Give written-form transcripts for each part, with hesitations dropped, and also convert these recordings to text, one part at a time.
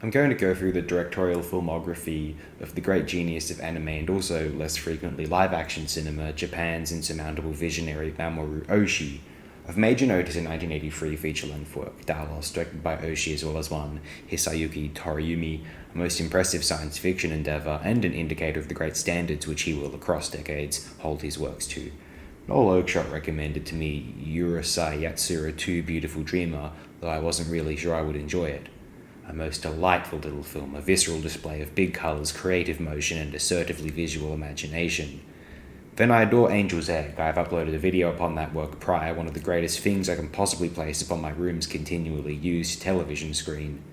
I'm going to go through the directorial filmography of the great genius of anime and also, less frequently, live-action cinema, Japan's insurmountable visionary Mamoru Oshii. Of major note is a 1983 feature-length work, Dallas, directed by Oshii, as well as one, Hisayuki Toriumi, a most impressive science fiction endeavour and an indicator of the great standards which he will, across decades, hold his works to. Noel Oakeshott recommended to me Urusei Yatsura 2 Beautiful Dreamer, though I wasn't really sure I would enjoy it. A most delightful little film, a visceral display of big colours, creative motion, and assertively visual imagination. Then I adore Angel's Egg. I have uploaded a video upon that work prior, one of the greatest things I can possibly place upon my room's continually used television screen.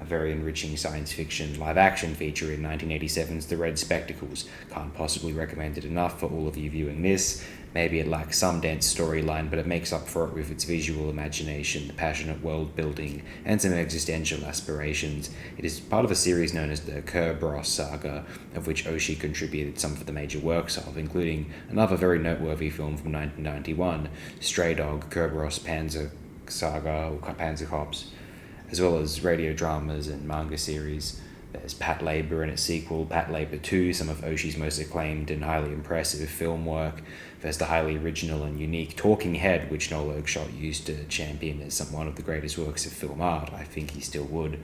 A very enriching science fiction live-action feature in 1987's The Red Spectacles. Can't possibly recommend it enough for all of you viewing this. Maybe it lacks some dense storyline, but it makes up for it with its visual imagination, passionate world-building, and some existential aspirations. It is part of a series known as the Kerberos saga, of which Oshii contributed some of the major works of, including another very noteworthy film from 1991, Stray Dog, Kerberos Panzer Saga, or Panzer Cops, as well as radio dramas and manga series. There's Pat Labor and its sequel, Pat Labor 2, some of Oshii's most acclaimed and highly impressive film work. There's the highly original and unique Talking Head, which Noel Oakeshott used to champion as one of the greatest works of film art. I think he still would.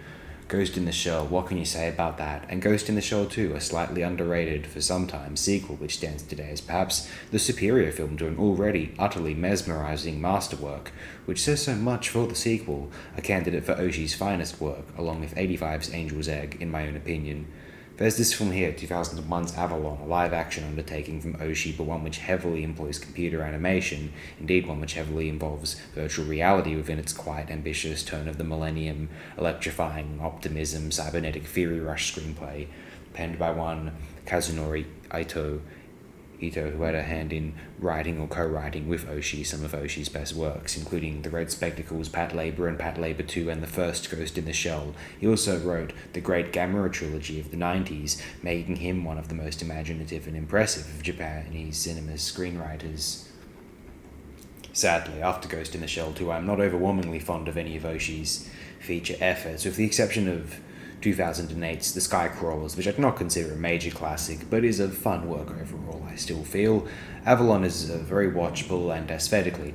Ghost in the Shell, what can you say about that? And Ghost in the Shell 2, a slightly underrated, for some time, sequel which stands today as perhaps the superior film to an already utterly mesmerizing masterwork, which says so much for the sequel, a candidate for Oshii's finest work, along with 85's Angel's Egg, in my own opinion. There's this film here, 2001's Avalon, a live-action undertaking from Oshii, but one which heavily employs computer animation, indeed one which heavily involves virtual reality within its quite ambitious turn of the millennium, electrifying optimism, cybernetic theory rush screenplay, penned by one Kazunori Ito, who had a hand in writing or co-writing with Oshii some of Oshii's best works, including The Red Spectacles, Pat Labor, and Pat Labor 2, and the first Ghost in the Shell. He also wrote the great Gamera trilogy of the 90s, making him one of the most imaginative and impressive of Japanese cinema's screenwriters. Sadly, after Ghost in the Shell 2, I'm not overwhelmingly fond of any of Oshii's feature efforts, with the exception of 2008's The Skycrawlers, which I do not consider a major classic, but is a fun work overall, I still feel. Avalon is a very watchable and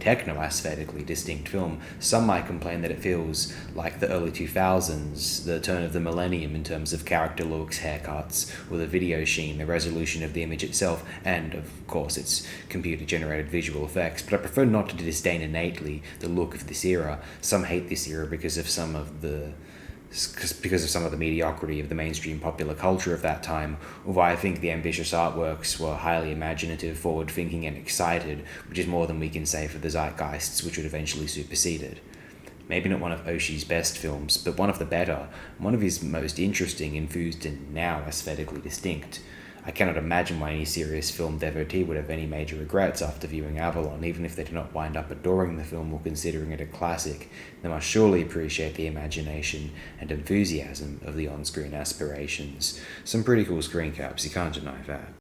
techno-aesthetically distinct film. Some might complain that it feels like the early 2000s, the turn of the millennium in terms of character looks, haircuts, or the video sheen, the resolution of the image itself, and, of course, its computer-generated visual effects, but I prefer not to disdain innately the look of this era. Some hate this era because of some of the mediocrity of the mainstream popular culture of that time, although I think the ambitious artworks were highly imaginative, forward-thinking, and excited, which is more than we can say for the zeitgeists which would eventually supersede it. Maybe not one of Oshii's best films, but one of the better, one of his most interesting, infused, and now aesthetically distinct. I cannot imagine why any serious film devotee would have any major regrets after viewing Avalon, even if they do not wind up adoring the film or considering it a classic. They must surely appreciate the imagination and enthusiasm of the on-screen aspirations. Some pretty cool screen caps, you can't deny that.